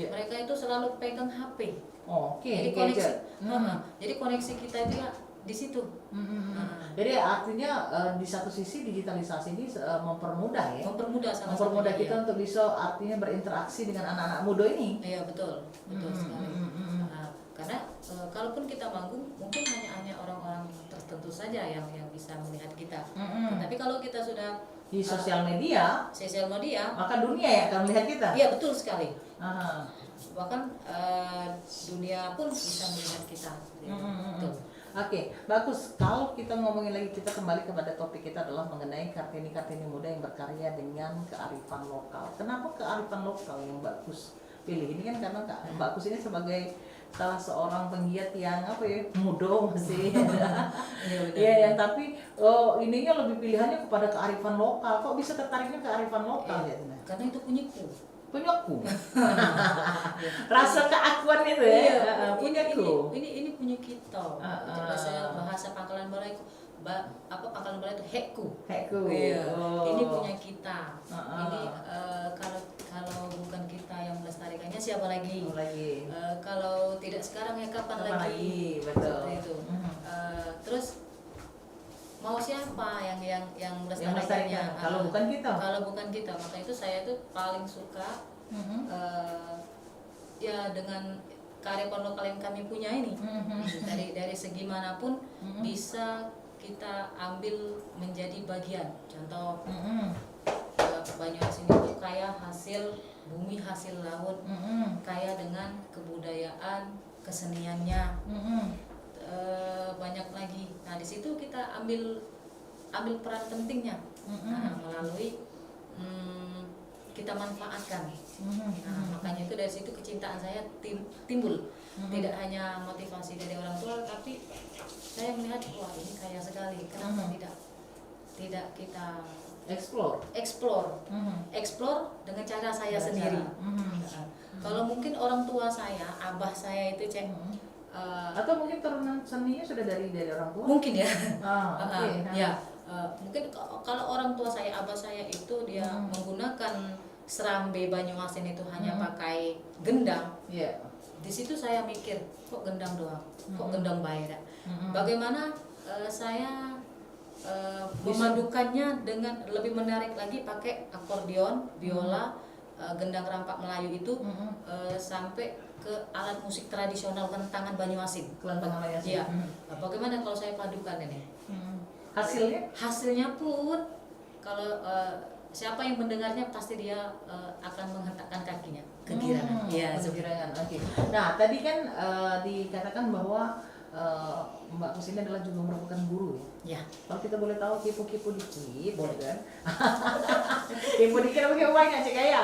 Yeah. mereka itu selalu pegang HP. Oke, Jadi koneksi, jadi koneksi kita itu ya di situ. Jadi artinya di satu sisi digitalisasi ini mempermudah ya, Mempermudah sama mempermudah satunya, kita untuk bisa artinya berinteraksi dengan anak-anak muda ini. Iya betul, betul sekali. Karena kalaupun kita manggung mungkin hanya orang-orang tertentu saja yang bisa melihat kita. Tapi kalau kita sudah Di sosial media, maka dunia ya akan melihat kita. Iya betul sekali. Bahkan dunia pun bisa melihat kita. Betul. Oke, bagus. Kalau kita ngomongin lagi, kita kembali kepada topik kita adalah mengenai Kartini-Kartini muda yang berkarya dengan kearifan lokal. Kenapa kearifan lokal yang Mbak Kus pilih? Ini kan karena Mbak Kus ini sebagai salah seorang penggiat yang muda masih. Iya, yang tapi ininya lebih pilihannya kepada kearifan lokal. Kok bisa tertariknya kearifan lokal ya? Karena itu punyaku. Rasa keakuan itu ya. Punyaku. Ini punya kita. Bahasa Pangkalan Balai itu Pangkalan Balai itu hekku. Iya. Ini punya kita. Ini kalau bukan kita yang melestarikannya siapa lagi? Kalau tidak sekarang ya kapan lagi? Betul. Seperti itu. Terus mau siapa yang melestarikannya? Kalau bukan kita. Maka itu saya tuh paling suka ya dengan kearifan lokal yang kami punya ini. Dari segi manapun bisa kita ambil menjadi bagian. Contoh Banyuasin itu kaya hasil bumi, hasil laut, kaya dengan kebudayaan, keseniannya. Banyak lagi. Nah di situ kita ambil peran pentingnya melalui kita manfaatkan. Makanya itu dari situ kecintaan saya timbul. Tidak hanya motivasi dari orang tua, tapi saya melihat wah ini kaya sekali. Kenapa tidak kita explore dengan cara saya sendiri. Kalau mungkin orang tua saya, abah saya itu atau mungkin turunan seninya sudah dari orang tua? Mungkin ya. Ya. Mungkin kalau orang tua saya, abah saya itu dia menggunakan serambe Banyuasin itu hanya pakai gendang. Di situ saya mikir, kok gendang doang? Kok gendang bayar? Bagaimana saya memadukannya dengan lebih menarik lagi pakai akordeon, biola, gendang rampak Melayu itu sampai ke alat musik tradisional kentangan Banyuasin. Iya. Bagaimana kalau saya padukan ini? Hasilnya pun kalau siapa yang mendengarnya pasti dia akan menghentakkan kakinya, kegirangan. Iya, kegirangan. Oke. Nah, tadi kan dikatakan bahwa Mbak Kus ini adalah juga merupakan guru ya. Kalau kita boleh tahu kipu-kipu dikit, boleh kan? Kipu dikit apa kipu banyak cek ya?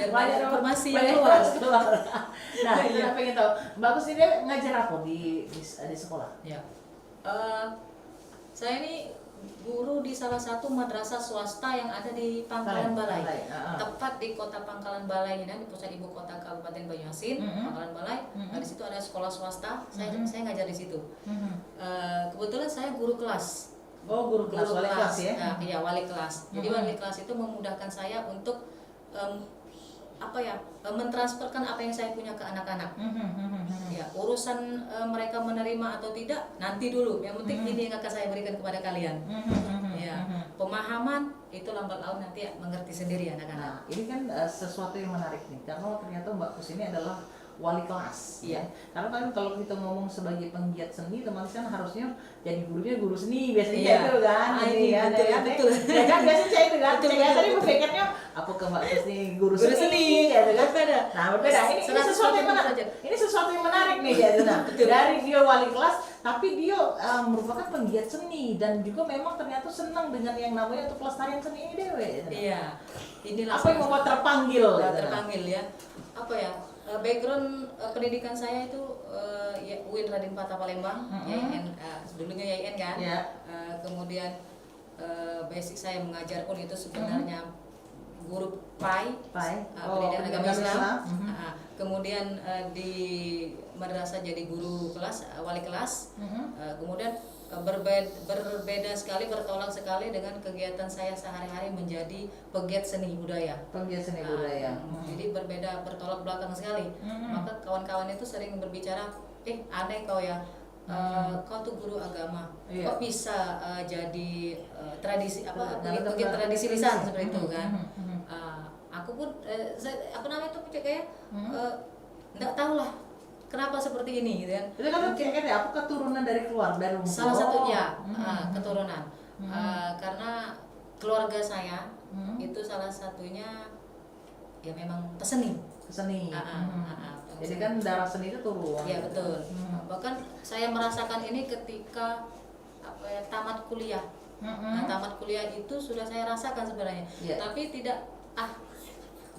Banyak informasi yang keluar. Nah, kita pengen tahu Mbak Kus ini ngajar apa di sekolah? Ya. Saya ini guru di salah satu madrasah swasta yang ada di Pangkalan Balai. Tepat di kota Pangkalan Balai ini, di pusat ibu kota Kabupaten Banyuasin, Pangkalan Balai. Nah, di situ ada sekolah swasta. Saya ngajar di situ. Kebetulan saya guru kelas. Guru kelas, wali kelas ya? Iya, wali kelas. Jadi wali kelas itu memudahkan saya untuk mentransferkan apa yang saya punya ke anak-anak. Ya, urusan mereka menerima atau tidak nanti dulu. Yang penting ini yang akan saya berikan kepada kalian. Ya, pemahaman itu lambat laun nanti mengerti sendiri anak-anak. Nah, ini kan sesuatu yang menarik nih, karena ternyata Mbak Kus ini adalah wali kelas. Iya. Karena kan kalau kita ngomong sebagai penggiat seni, teman-teman kan harusnya jadi gurunya guru seni biasanya itu kan. Betul. Ya kan biasanya itu kan. Saya tadi berpikirnya apa ke Mbak Kus nih guru seni ya kan. Nah, berbeda. Ini sesuatu yang menarik. Ini sesuatu yang menarik nih ya. Nah, dari dia wali kelas tapi dia merupakan penggiat seni dan juga memang ternyata senang dengan yang namanya untuk pelestarian seni ini dewe. Iya. Inilah apa yang membuat terpanggil ya. Apa ya? Background pendidikan saya itu UIN Raden Patah Palembang, YIN, dulunya YIN kan. Kemudian basic saya mengajar pun itu sebenarnya guru PAI, pendidikan agama Islam. kemudian di madrasah jadi guru kelas, wali kelas. Kemudian berbeda sekali, bertolak sekali dengan kegiatan saya sehari-hari menjadi pegiat seni budaya. Pegiat seni budaya. Jadi berbeda, bertolak belakang sekali. Maka kawan-kawan itu sering berbicara, aneh kau ya, kau tuh guru agama, kok bisa jadi tradisi pegiat tradisi lisan seperti itu kan? Aku pun kayak nggak tahu lah kenapa seperti ini gitu kan. Itu kan mungkin aku keturunan dari keluarga dari rumah. Salah satunya keturunan. Karena keluarga saya itu salah satunya ya memang peseni. Jadi kan darah seni itu turun. Iya betul. Bahkan saya merasakan ini ketika tamat kuliah. Tamat kuliah itu sudah saya rasakan sebenarnya. Tapi tidak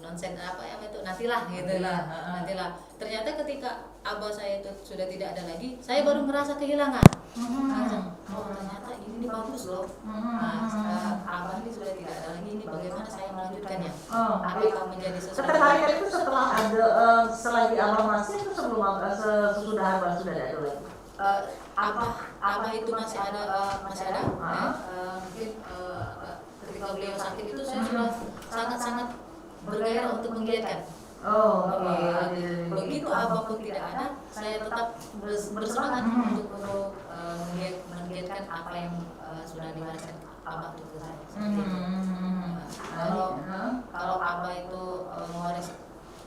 nonsen itu nantilah gitu lah. Nantilah. Ternyata ketika abah saya itu sudah tidak ada lagi, saya baru merasa kehilangan. Ternyata ini bagus loh. Abah ini sudah tidak ada lagi, ini bagaimana saya melanjutkannya? Apakah menjadi sesuatu? Ketertarikan itu setelah ada selagi abah masih itu sebelum sesudah abah sudah ada lagi. Abah itu masih ada. Mungkin ketika beliau sakit itu saya sudah sangat-sangat bergairah untuk menggiatkan. Begitu abah pun tidak ada, saya tetap bersemangat untuk menggiatkan apa yang sudah diwariskan abah itu ke saya. Seperti itu. Kalau abah itu mewaris,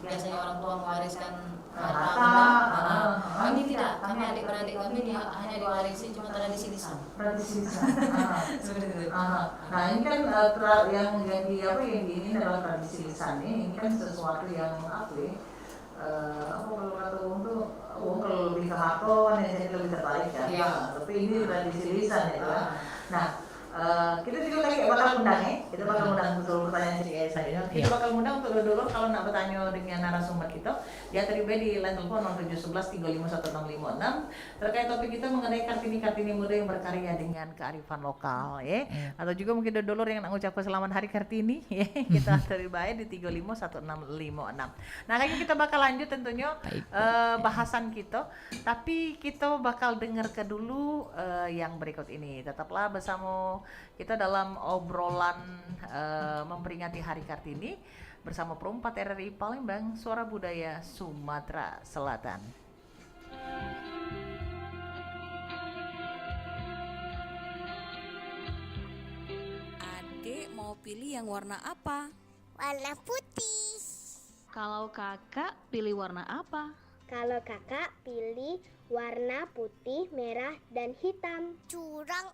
biasanya orang tua mewariskan harta, kami tidak, kami adik-beradik kami hanya diwarisi cuma tradisi lisan. Seperti itu. Nah ini kan yang ini adalah tradisi lisan ini kan sesuatu yang kalau kata kalau lebih ke hakon ya jadi lebih tertarik kan. Tapi ini tradisi lisan ya kan. Nah kita juga lagi bakal undang kita bakal undang untuk pertanyaan selanjutnya. Kita bakal undang untuk dulu kalau nak bertanya dengan narasumber kita ya tadi di line telepon 0711351656 terkait topik kita mengenai Kartini muda yang berkarya dengan kearifan lokal ya. Atau juga mungkin dulu yang nak ngucapkan selamat hari Kartini ya. Kita terbaik di 351656. Nah kayaknya kita bakal lanjut tentunya bahasan kita, tapi kita bakal dengar ke dulu yang berikut ini. Tetaplah bersama kita dalam obrolan memperingati Hari Kartini bersama Perumpat RRI Palembang, Suara Budaya Sumatera Selatan. Adik mau pilih yang warna apa? Warna putih. Kalau kakak pilih warna apa? Kalau kakak pilih warna putih, merah, dan hitam. Curang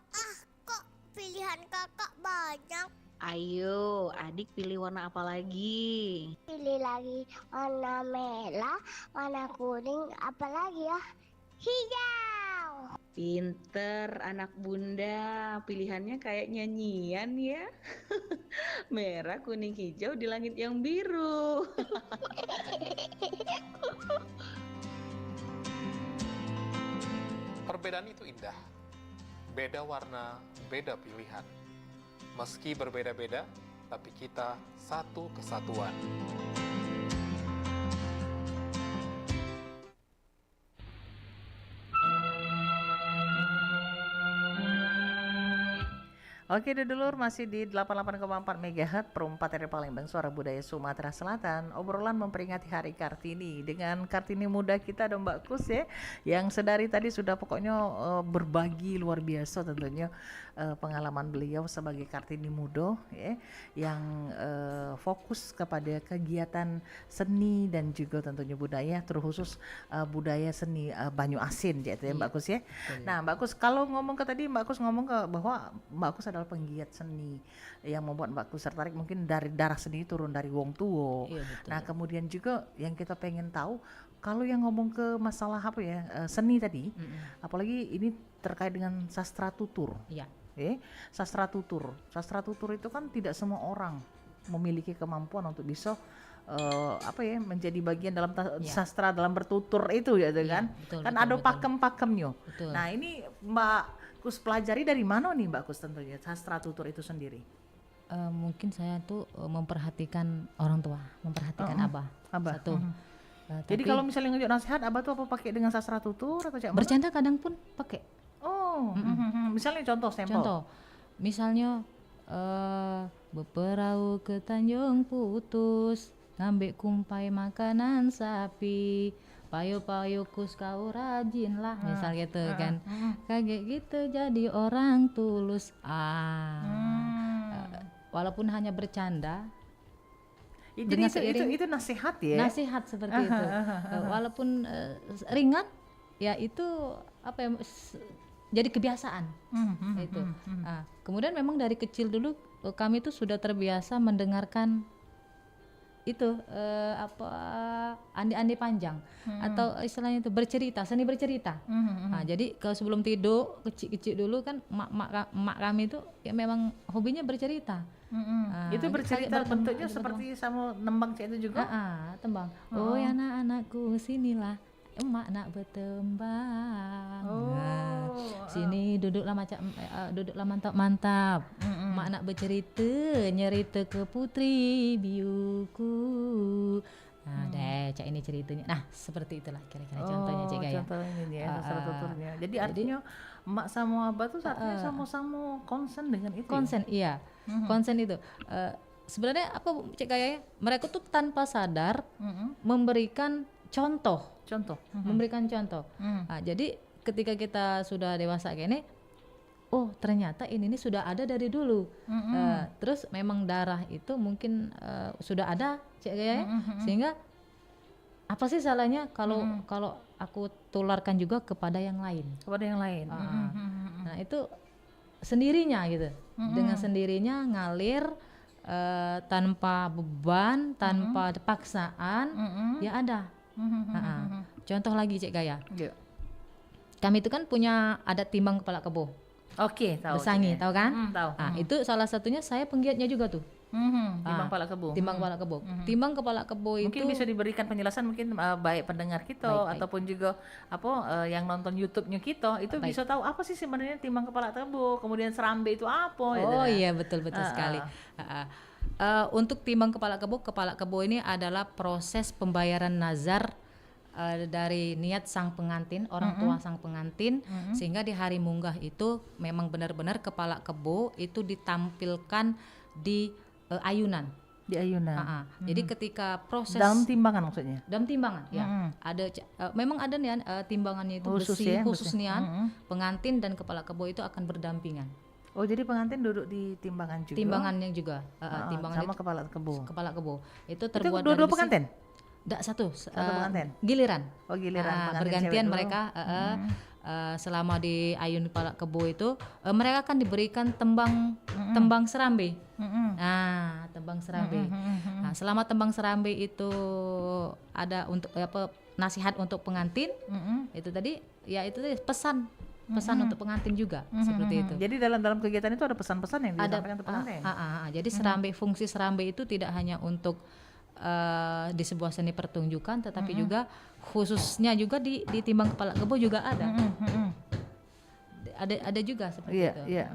kok pilihan kakak banyak. Ayo, adik pilih warna apa lagi? Pilih lagi warna merah, warna kuning, apa lagi ya? Hijau. Pinter anak bunda, pilihannya kayak nyanyian ya. Merah, kuning, hijau di langit yang biru. Perbedaan itu indah. Beda warna, beda pilihan. Meski berbeda-beda, tapi kita satu kesatuan. Oke dulur, masih di 88,4 MHz Perumpat RRI Palembang, Suara Budaya Sumatera Selatan. Obrolan memperingati Hari Kartini dengan Kartini muda kita ada Mbak Kus ya, yang sedari tadi sudah pokoknya berbagi luar biasa tentunya pengalaman beliau sebagai Kartini muda ya, yang fokus kepada kegiatan seni dan juga tentunya budaya, terkhusus budaya seni Banyu Asin ya Mbak Kus ya. Nah Mbak Kus, kalau ngomong ke tadi Mbak Kus ngomong ke bahwa Mbak Kus adalah penggiat seni yang membuat Mbak Kus tertarik mungkin dari darah seni turun dari wong tuo. Nah kemudian juga yang kita pengen tahu kalau yang ngomong ke masalah apa ya seni tadi, apalagi ini terkait dengan sastra tutur. Sastra tutur itu kan tidak semua orang memiliki kemampuan untuk bisa menjadi bagian dalam sastra dalam bertutur itu ya kan. Kan ada pakem-pakemnya. Nah ini Mbak Kus pelajari dari mana nih Mbak Kus tentunya sastra tutur itu sendiri? Mungkin saya tuh memperhatikan orang tua, memperhatikan abah. Satu. Jadi Tapi kalau misalnya ngejuk nasihat, Abah tuh apa pakai dengan sastra tutur atau cak mana? bercanda kadang pun pakai. Oh, misalnya contoh sampel. Contoh, misalnya beperau ke Tanjung Putus, ngambek kumpai makanan sapi, payo-payo kus kau rajin lah, misal gitu kan. Kayak gitu jadi orang tulus. Walaupun hanya bercanda, Jadi dengan itu nasihat ya. nasihat seperti itu. Walaupun ringan, ya itu apa ya? Jadi kebiasaan itu. Kemudian memang dari kecil dulu kami itu sudah terbiasa mendengarkan itu andi-andi panjang atau istilahnya itu bercerita, seni bercerita. Jadi kalau sebelum tidur kecil-kecil dulu kan emak kami itu ya memang hobinya bercerita. Itu bercerita bentuknya seperti sama nembang cek itu juga. Tembang. Oh ya anak-anakku sinilah emak nak bertembang. Sini duduklah mantap-mantap. Emak nak bercerita, nyerita ke putri biuku. Nah, deh cak ini ceritanya. Nah, seperti itulah kira-kira contohnya Cik Gaya. Contohnya ya, sastra tuturnya. Jadi artinya emak sama abah tuh artinya sama-sama konsen dengan itu. Konsen, iya. Konsen itu. Sebenarnya apa Cik Gaya ya? Mereka tuh tanpa sadar memberikan contoh. Memberikan contoh. Nah, jadi ketika kita sudah dewasa gini, oh ternyata ini sudah ada dari dulu. Terus memang darah itu mungkin sudah ada Cik Gaya ya? Sehingga apa sih salahnya kalau aku tularkan juga kepada yang lain. Nah itu sendirinya gitu. Dengan sendirinya ngalir tanpa beban, tanpa paksaan, ya ada. Contoh lagi Cik Gaya. Kami itu kan punya adat timbang kepala kebo. Oke, tahu. Besangi, tahu kan? Tahu. Nah, itu salah satunya saya penggiatnya juga tuh. Timbang kepala kebo. Timbang kepala kebo. Timbang kepala kebo itu Mungkin bisa diberikan penjelasan mungkin baik pendengar kita Baik. ataupun juga yang nonton YouTube-nya kita itu Baik. bisa tahu apa sih sebenarnya timbang kepala kebo, kemudian serambe itu apa gitu Oh kan. iya betul sekali. Untuk timbang kepala kebo ini adalah proses pembayaran nazar dari niat sang pengantin, orang tua sang pengantin, sehingga di hari munggah itu memang benar-benar kepala kebo itu ditampilkan di ayunan. Di ayunan. Jadi ketika proses Dalam timbangan maksudnya. dalam timbangan ya ada memang ada nih timbangannya itu Khusus besi ya, khusus besi. nian, pengantin dan kepala kebo itu akan berdampingan. Oh jadi pengantin duduk di timbangan juga. Timbangannya juga timbangan sama itu kepala kebo. kepala kebo itu Itu terbuat dua-dua dari besi. pengantin. Nggak satu pengantin. giliran. Oh giliran pengantin Bergantian cewek dulu. mereka selama di ayun kepala kebo itu mereka akan diberikan tembang serambe. Nah tembang serambe. Nah selama tembang serambe itu ada untuk nasihat untuk pengantin itu tadi ya itu tadi pesan untuk pengantin juga seperti itu. Jadi dalam kegiatan itu ada pesan-pesan yang disampaikan untuk pengantin. Jadi serambe, fungsi serambe itu tidak hanya untuk di sebuah seni pertunjukan, tetapi juga khususnya juga di timbang kepala kebo juga ada. Ada juga seperti itu. Iya.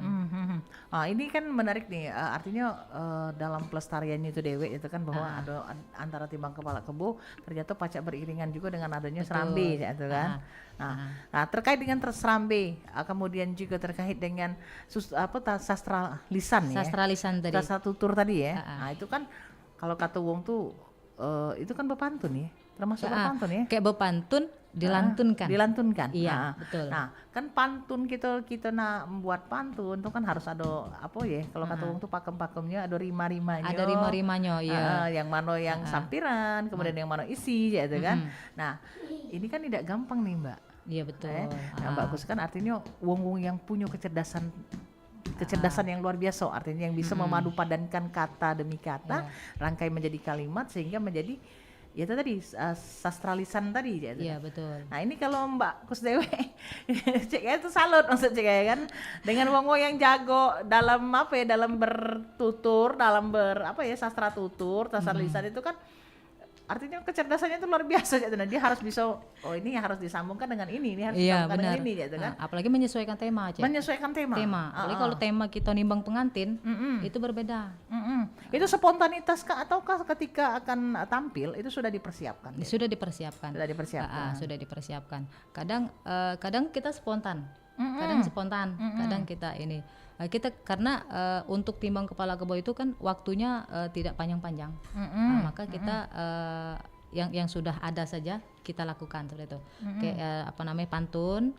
Ini kan menarik nih. Artinya dalam pelestariannya itu Dewe itu kan bahwa ada antara timbang kepala kebo ternyata pacak beriringan juga dengan adanya serambe ya itu kan. Nah, terkait dengan serambe, kemudian juga terkait dengan sastra lisan ya. Sastra lisan tadi. Sastra tutur tadi ya. Nah, itu kan kalau kata wong tuh itu kan bepantun ya. Termasuk bepantun ya. Kayak bepantun dilantunkan. Nah, Iya, betul. Nah, kan pantun kita nak membuat pantun itu kan harus ada apa ya? Kalau kata wong tuh pakem-pakemnya ada rima-rimanya. Ada rima-rimanya, iya. Yang mana yang sampiran, kemudian yang mana isi gitu kan. Nah, ini kan tidak gampang nih, Mbak. Iya, betul. Nah, bagus kan artinya wong-wong yang punya kecerdasan yang luar biasa, artinya yang bisa memadu padankan kata demi kata, rangkai menjadi kalimat sehingga menjadi ya itu tadi sastra lisan tadi ya. Iya betul. Nah ini kalau Mbak Kusdewe Cik Gaya itu salut maksud Cik Gaya kan dengan wong-wong yang jago dalam dalam bertutur, dalam sastra tutur, sastra lisan itu kan artinya kecerdasannya itu luar biasa gitu. Nah, dia harus bisa, oh ini harus disambungkan dengan ini harus Iya, disambungkan benar. dengan ini gitu kan. Apalagi menyesuaikan tema, Cek. Menyesuaikan tema. Apalagi kalau tema kita nimbang pengantin, itu berbeda. Itu spontanitas kah ataukah ketika akan tampil itu sudah dipersiapkan? Sudah dipersiapkan. Sudah dipersiapkan. Sudah dipersiapkan. Kadang kita spontan. Kadang spontan, kadang kita ini. Kita karena untuk timbang kepala kebo itu kan waktunya tidak panjang-panjang. Maka kita yang sudah ada saja kita lakukan seperti itu. Kayak pantun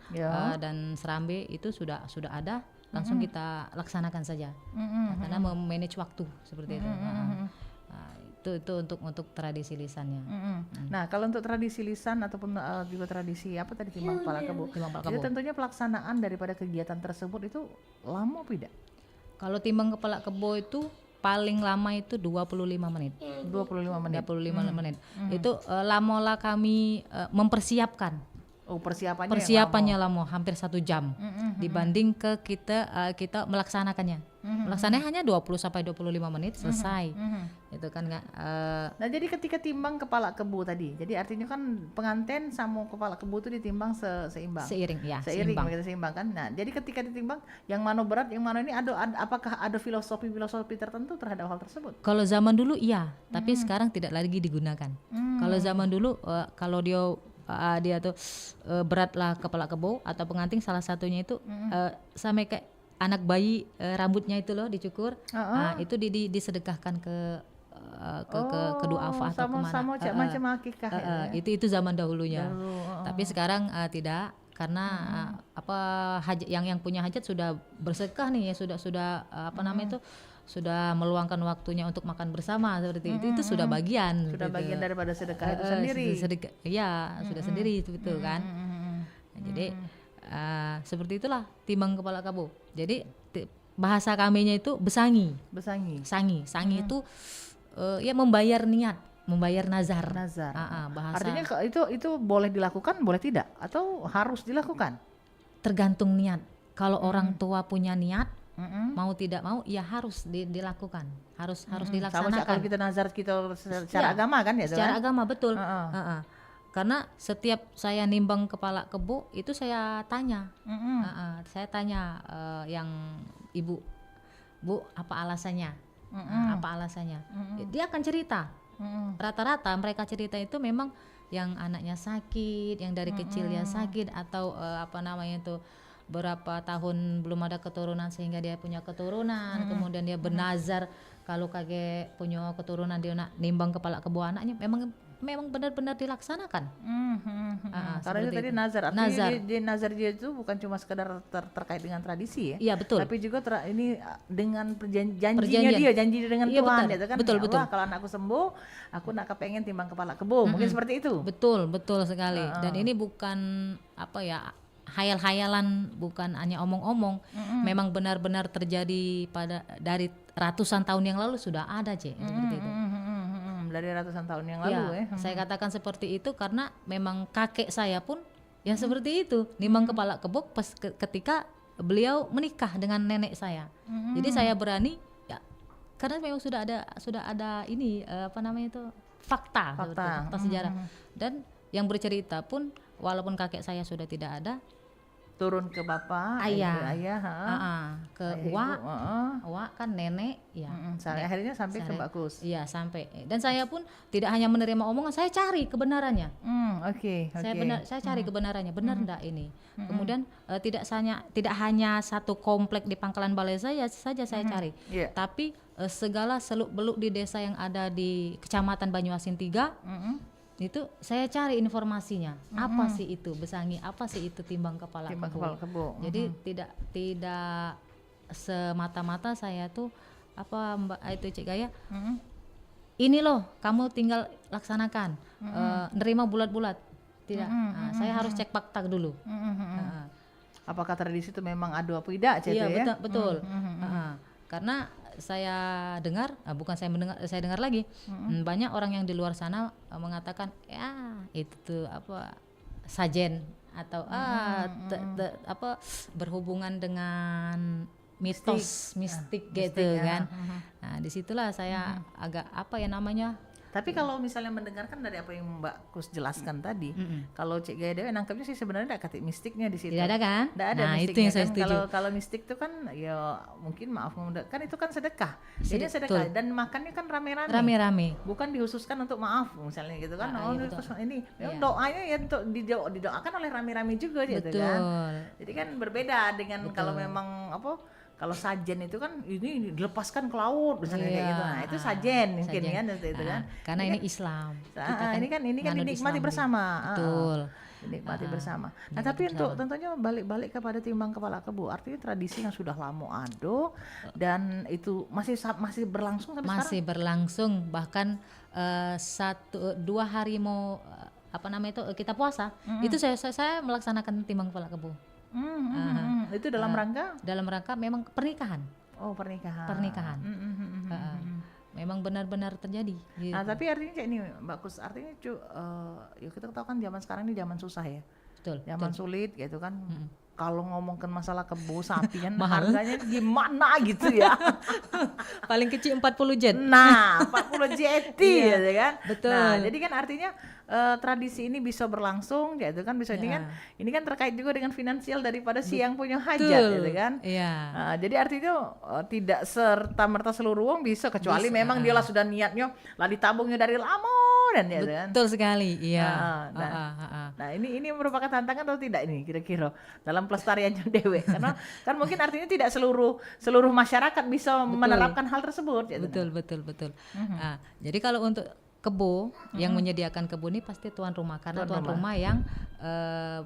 dan serambe itu sudah ada, langsung kita laksanakan saja. Karena memanage waktu seperti itu. Itu untuk tradisi lisannya. Nah, kalau untuk tradisi lisan ataupun juga tradisi apa tadi timbang kepala kebo, itu tentunya pelaksanaan daripada kegiatan tersebut itu lama tidak? Kalau timbang kepala kebo itu paling lama itu 25 menit. 25 menit. 25 menit. Itu lama kami mempersiapkan. Oh, persiapannya Persiapannya lama, hampir 1 jam dibanding ke kita melaksanakannya. Melaksanakannya hanya 20 sampai 25 menit selesai. Itu kan enggak. Nah, jadi ketika timbang kepala kebo tadi, jadi artinya kan pengantin sama kepala kebo itu ditimbang seimbang. Seiring ya, Seiring seimbang. begitu, seimbang kan. Nah, jadi ketika ditimbang yang mana berat, yang mana ini apakah ada filosofi tertentu terhadap hal tersebut? Kalau zaman dulu iya, tapi sekarang tidak lagi digunakan. Kalau zaman dulu kalau dia tuh beratlah kepala kebo atau pengantin, salah satunya itu sampai kayak anak bayi rambutnya itu loh dicukur. Itu disedekahkan ke duafa atau kemana. Sama macam akikah itu zaman dahulunya. Tapi sekarang tidak, karena yang punya hajat sudah bersedekah nih ya, sudah namanya itu sudah meluangkan waktunya untuk makan bersama seperti itu sudah bagian daripada sedekah itu sendiri. Sudah sendiri itu kan. Jadi seperti itulah timbang kepala kebo. Jadi bahasa kaminya itu besangi. Sangi itu membayar niat, membayar nazar. Bahasa Artinya itu boleh dilakukan, boleh tidak, atau harus dilakukan? Tergantung niat. Kalau orang tua punya niat, mau tidak mau ya harus dilakukan, harus dilaksanakan. Sama kalau kita nazar kita secara agama kan ya? Secara agama betul. Karena setiap saya nimbang kepala kebo itu saya tanya, saya tanya yang ibu, Bu apa alasannya? Apa alasannya? Dia akan cerita. Rata-rata mereka cerita itu memang yang anaknya sakit, yang dari kecil dia sakit, atau berapa tahun belum ada keturunan sehingga dia punya keturunan, kemudian dia bernazar kalau kagak punya keturunan dia nak nimbang kepala kebo anaknya, memang benar-benar dilaksanakan. Karena itu tadi nazar. Artinya nazar dia itu bukan cuma sekedar terkait dengan tradisi ya. Iya betul. Tapi juga ini dengan janji dengan Tuhan gitu kan. Betul. Allah, kalau anakku sembuh, aku nak kepengen timbang kepala kebo. Mungkin seperti itu. Betul sekali. Dan ini bukan hayal-hayalan, bukan hanya omong-omong. Memang benar-benar terjadi dari ratusan tahun yang lalu sudah ada, seperti itu. Dari ratusan tahun yang lalu ya. Saya katakan seperti itu karena memang kakek saya pun yang seperti itu, nimbang kepala kebo ketika beliau menikah dengan nenek saya. Jadi saya berani ya, karena memang sudah ada ini fakta sejarah. Dan yang bercerita pun walaupun kakek saya sudah tidak ada, turun ke bapak, ayah, ke uak kan nenek ya. Akhirnya sampai ke Mbak Kus. Iya, sampai. Dan saya pun tidak hanya menerima omongan, saya cari kebenarannya. Saya cari kebenarannya, benar enggak ini. Kemudian tidak hanya satu komplek di Pangkalan Balai saja saya cari. Tapi segala seluk-beluk di desa yang ada di Kecamatan Banyuasin 3. Itu saya cari informasinya, apa sih itu besangi, apa sih itu timbang kepala kebo. Jadi tidak semata-mata saya tuh Mbak itu Cik Gaya, ini loh kamu tinggal laksanakan, nerima bulat-bulat, tidak. Saya harus cek fakta dulu. Apakah tradisi itu memang ada apa tidak? Iya betul. Karena saya dengar, bukan saya mendengar, saya dengar lagi, banyak orang yang di luar sana mengatakan ya itu tuh sajen atau berhubungan dengan mistik gitu kan. Nah disitulah saya agak Tapi kalau misalnya mendengarkan dari apa yang Mbak Kus jelaskan tadi, Mm-mm. kalau Cik Gaya Dewi nangkapnya sih sebenarnya ada kata mistiknya di situ. Tidak ada kan? Nggak ada Nah, itu mistiknya yang saya kan. setuju. Kalau mistik itu kan ya mungkin maaf kan itu kan sedekah. Jadi Betul. sedekah dan makannya kan rame-rame. Rame-rame. Bukan dihususkan untuk maaf misalnya gitu kan. Ah, iya, ini betul. khusus ini. Memang Iya. doanya ya untuk didoakan oleh rame-rame juga gitu Betul. kan. Jadi kan berbeda dengan Betul. kalau memang kalau sajen itu kan ini dilepaskan ke laut misalnya kayak Iya, gitu. Nah, itu sajen mungkin sajen. kan itu kan. Karena ini kan- Islam. ini kan nganut dinikmati Islam. bersama. Betul. Dinikmati Ah, bersama. Nah, dinikmati tapi untuk bersama. tentunya balik-balik kepada timbang kepala kebu, artinya tradisi yang sudah lama ada dan itu masih berlangsung sampai Masih sekarang. berlangsung, bahkan 2 hari mau kita puasa, itu saya melaksanakan timbang kepala kebo Itu dalam rangka dalam rangka memang pernikahan. pernikahan. Memang benar-benar terjadi gitu. Nah, tapi artinya kayak ini Mbak Kus, artinya ya kita tahu kan zaman sekarang ini zaman susah ya. Betul. Zaman sulit gitu kan. Mm-mm. Kalau ngomongkan masalah kebo sapi kan Mahal. harganya gimana gitu ya. Paling kecil 40 jet. Nah, 40 jeti Iya, gitu kan. betul. Nah, jadi kan artinya tradisi ini bisa berlangsung gitu kan, bisa ini kan terkait juga dengan finansial daripada si yang punya hajat gitu kan. Iya. Nah, jadi artinya tidak serta-merta seluruh uang bisa kecuali memang dialah sudah niatnya lah ditabungnya dari lama dan ya kan. Betul sekali. Iya. Nah, ini merupakan tantangan atau tidak ini kira-kira dalam pelestariannya Dewe? Karena kan mungkin artinya tidak seluruh masyarakat bisa menerapkan hal tersebut. Gitu. Betul. Nah, jadi kalau untuk kebo yang menyediakan kebo ini pasti tuan rumah, karena tuan rumah yang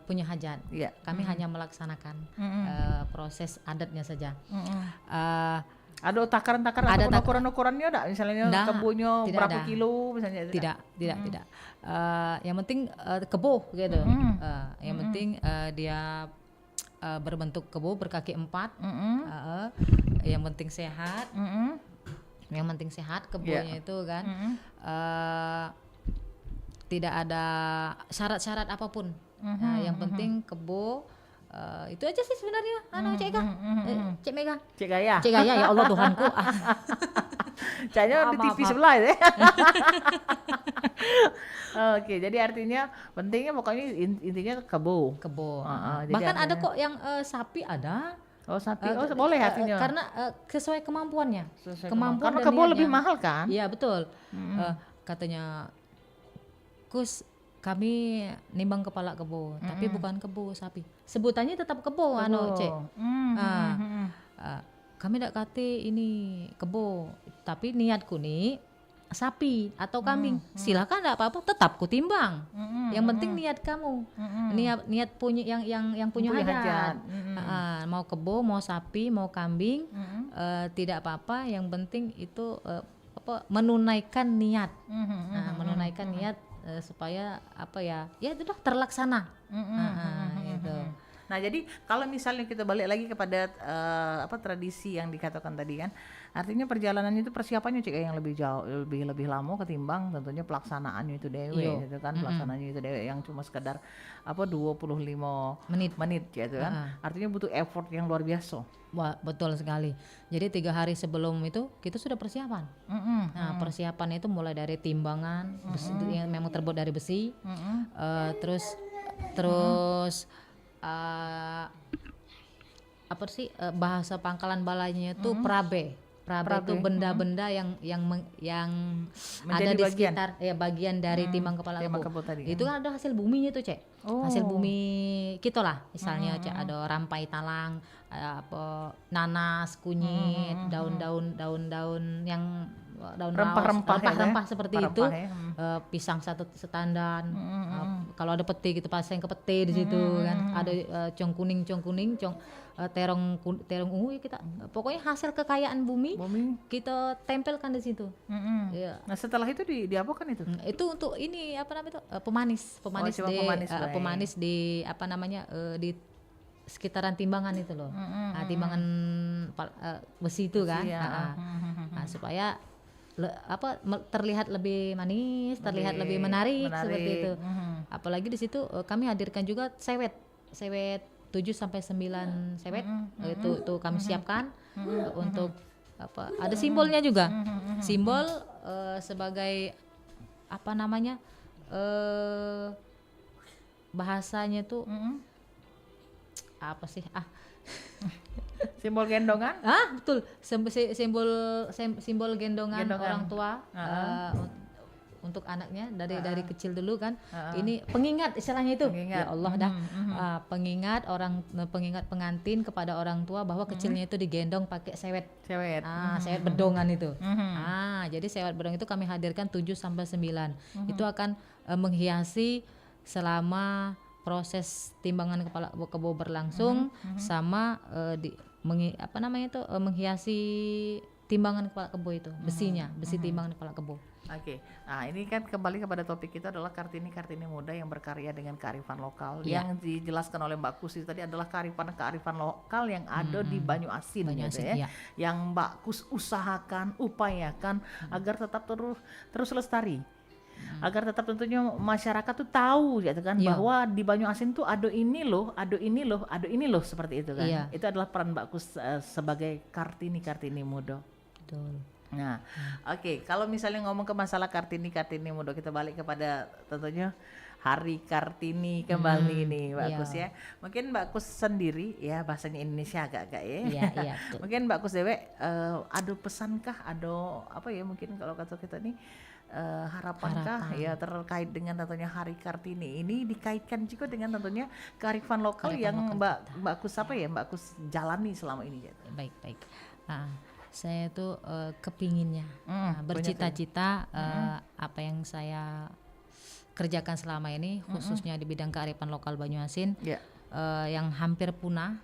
punya hajat. Iya. Kami hanya melaksanakan proses adatnya saja. Ada takaran-takaran Ada atau ukuran-ukurannya enggak? Misalnya Nggak, kebunnya tidak berapa ada. kilo misalnya? Tidak. Yang penting kebo gitu. Yang penting dia berbentuk kebo berkaki 4. Yang penting sehat. Yang penting sehat kebunnya itu kan. Tidak ada syarat-syarat apapun. Nah, yang penting kebo itu aja sih sebenarnya. Cik Ega, Cik Mega, Cik Gaya. Cik Gaya, ya Allah Tuhanku. Caknya di Maaf, TV maaf. sebelah ya. Oke, jadi artinya pentingnya pokoknya intinya kebo. Kebo. Jadi Bahkan ada artinya- kok yang sapi ada. Oh, sapi. Boleh artinya. Karena sesuai kemampuannya. Sesuai Kemampuan karena dan kebo lebih niatnya. mahal kan? Iya betul. Katanya Kus, kami nimbang kepala kebo, tapi bukan kebo sapi. Sebutannya tetap kebo, Cek. Kami tidak kate ini kebo, tapi niatku nih sapi atau kambing. Silakan enggak apa-apa, tetap kutimbang. Yang penting niat kamu. Niat punya yang punya Punya hajat. hajat. Mau kebo, mau sapi, mau kambing, tidak apa-apa. Yang penting itu menunaikan niat. Menunaikan niat supaya ya sudah terlaksana. Gitu. Nah, jadi kalau misalnya kita balik lagi kepada tradisi yang dikatakan tadi kan, artinya perjalanan itu persiapannya Cik yang lebih jauh, lebih lama ketimbang tentunya pelaksanaannya itu dewe Iyo. gitu kan, pelaksanaannya itu dewe yang cuma sekedar 25 menit gitu kan. Artinya butuh effort yang luar biasa. Wah, betul sekali. Jadi 3 hari sebelum itu kita sudah persiapan. Nah, persiapan itu mulai dari timbangan besi, yang memang terbuat dari besi, terus bahasa pangkalan balainya itu prabe. Prabe itu benda-benda yang ada di bagian. sekitar bagian dari timbang kepala Timbang kebo. kebo tadi, Itu kan ada hasil buminya tuh, Cek. Oh. Hasil bumi kita lah, misalnya Cek ada rampai talang, nanas, kunyit, daun-daun yang daun rempah-rempah seperti itu, pisang satu setandan, kalau ada pete gitu pasang ke pete di situ kan, ada cong kuning, terong ungu ya kita, pokoknya hasil kekayaan bumi kita tempelkan di situ. Ya. Nah, setelah itu diapakan itu? Itu untuk ini pemanis cuma di pemanis, baik. pemanis di di sekitaran timbangan itu loh. Nah, timbangan besi itu kan. Nah, supaya terlihat lebih manis, terlihat lebih menarik seperti itu. Apalagi di situ kami hadirkan juga sewet 7 sampai 9 sewet. Itu kami siapkan untuk ada simbolnya juga. Simbol sebagai apa namanya bahasanya tuh apa sih Simbol gendongan. betul, simbol gendongan orang tua untuk anaknya dari kecil dulu kan. Ini pengingat istilahnya itu. Pengingat. Ya Allah dah. Pengingat pengantin kepada orang tua bahwa kecilnya itu digendong pakai sewet. Sewet. Sewet bedongan itu. Jadi sewet bedong itu kami hadirkan 7 sampai 9. Itu akan menghiasi selama proses timbangan kepala kebo berlangsung sama menghiasi timbangan kepala kebo itu, besi timbangan kepala kebo. Oke. Nah, ini kan kembali kepada topik kita adalah Kartini muda yang berkarya dengan kearifan lokal. Yang dijelaskan oleh Mbak Kus tadi adalah kearifan lokal yang ada di Banyuasin gitu ya. Yang Mbak Kus upayakan agar tetap terus lestari. Agar tetap tentunya masyarakat tuh tahu gitu kan bahwa di Banyuasin tuh ada ini loh seperti itu kan. Itu adalah peran Mbak Kus sebagai Kartini muda. Betul. Nah, oke, kalau misalnya ngomong ke masalah Kartini muda, kita balik kepada tentunya Hari Kartini kembali nih Mbak Kus ya. Mungkin Mbak Kus sendiri ya, bahasanya Indonesia agak-agak ya. Iya, Mungkin Mbak Kus dewe ada pesankah, ada apa ya, mungkin kalau kata kita nih harapankah ya terkait dengan tentunya Hari Kartini ini dikaitkan juga dengan tentunya kearifan lokal yang Mbak Kus Mbak Kus jalani selama ini gitu. Baik. Saya tuh kepinginnya bercita-cita apa yang saya kerjakan selama ini khususnya di bidang kearifan lokal Banyuasin yang hampir punah.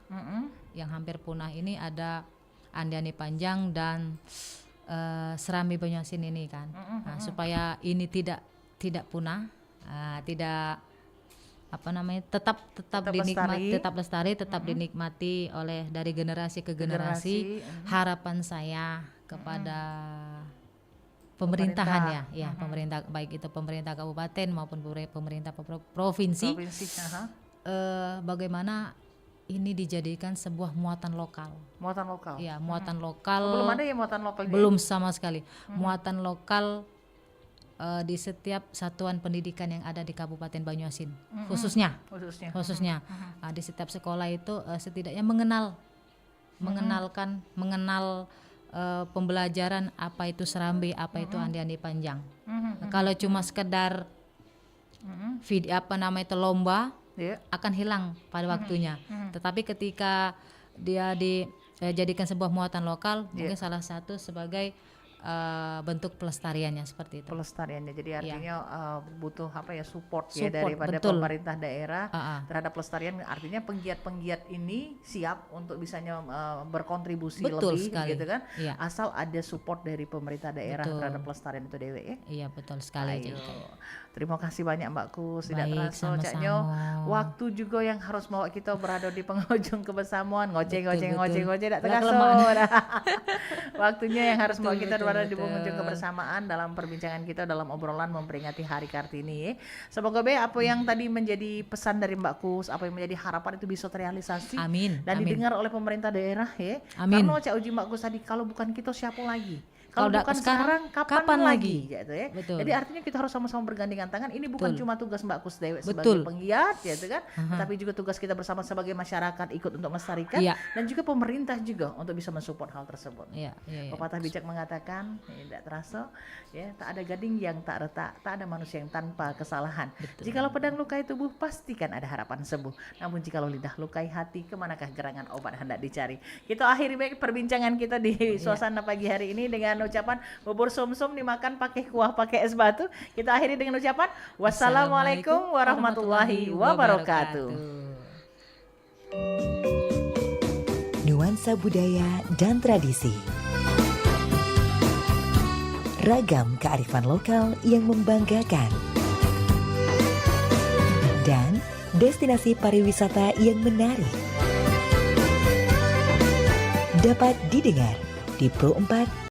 Yang hampir punah ini ada Andiani Panjang dan Serambi Banyuasin ini kan. Supaya ini tidak punah, tidak tetap dinikmati, tetap lestari, tetap dinikmati oleh dari generasi ke generasi. Harapan saya kepada pemerintahan pemerintah, baik itu pemerintah kabupaten maupun pemerintah provinsi, bagaimana ini dijadikan sebuah muatan lokal. Ya, muatan lokal. Belum ada ya muatan lokal? Belum sama sekali. Muatan lokal di setiap satuan pendidikan yang ada di Kabupaten Banyuasin, khususnya. Di setiap sekolah itu setidaknya mengenal pembelajaran apa itu Serambi, apa itu Andiani Panjang. Kalau cuma sekedar lomba, akan hilang pada waktunya. Tetapi ketika dia dijadikan sebuah muatan lokal, mungkin salah satu sebagai bentuk pelestariannya seperti itu. Pelestariannya, jadi artinya butuh support ya daripada pemerintah daerah terhadap pelestarian. Artinya penggiat-penggiat ini siap untuk bisanya berkontribusi lebih sekali. Gitu kan? Asal ada support dari pemerintah daerah terhadap pelestarian itu dewe ya. Iya betul sekali. Terima kasih banyak Mbak Kus. Tidak terasa Caknyo, waktu juga yang harus bawa kita berada di penghujung kebersamaan. Ngoceh tidak terasa. Waktunya yang harus bawa kita berada di penghujung kebersamaan dalam perbincangan kita dalam obrolan memperingati Hari Kartini. Semoga apa yang tadi menjadi pesan dari Mbak Kus, apa yang menjadi harapan itu bisa terrealisasi. Amin. Dan didengar oleh pemerintah daerah ya. Amin. Karena Cak Uji Mbak Kus tadi, kalau bukan kita siapa lagi? Kalau bukan sekarang, kapan lagi? Gitu ya. Jadi artinya kita harus sama-sama bergandengan tangan. Ini bukan cuma tugas Mbak Kus Dewi sebagai penggiat, gitu kan? Tapi juga tugas kita bersama sebagai masyarakat ikut untuk melestarikan, dan juga pemerintah juga untuk bisa mensupport hal tersebut. Pepatah bijak mengatakan, tidak terasa, ya, tak ada gading yang tak retak, tak ada manusia yang tanpa kesalahan. Jikalau pedang lukai tubuh, pastikan ada harapan sembuh. Namun jikalau lidah lukai hati, kemanakah gerangan obat hendak dicari? Kita akhiri baik perbincangan kita di suasana pagi hari ini dengan ucapan bubur sumsum dimakan pakai kuah pakai es batu. Kita akhiri dengan ucapan wassalamualaikum warahmatullahi wabarakatuh. Nuansa budaya dan tradisi, ragam kearifan lokal yang membanggakan, dan destinasi pariwisata yang menarik dapat didengar di Pro 4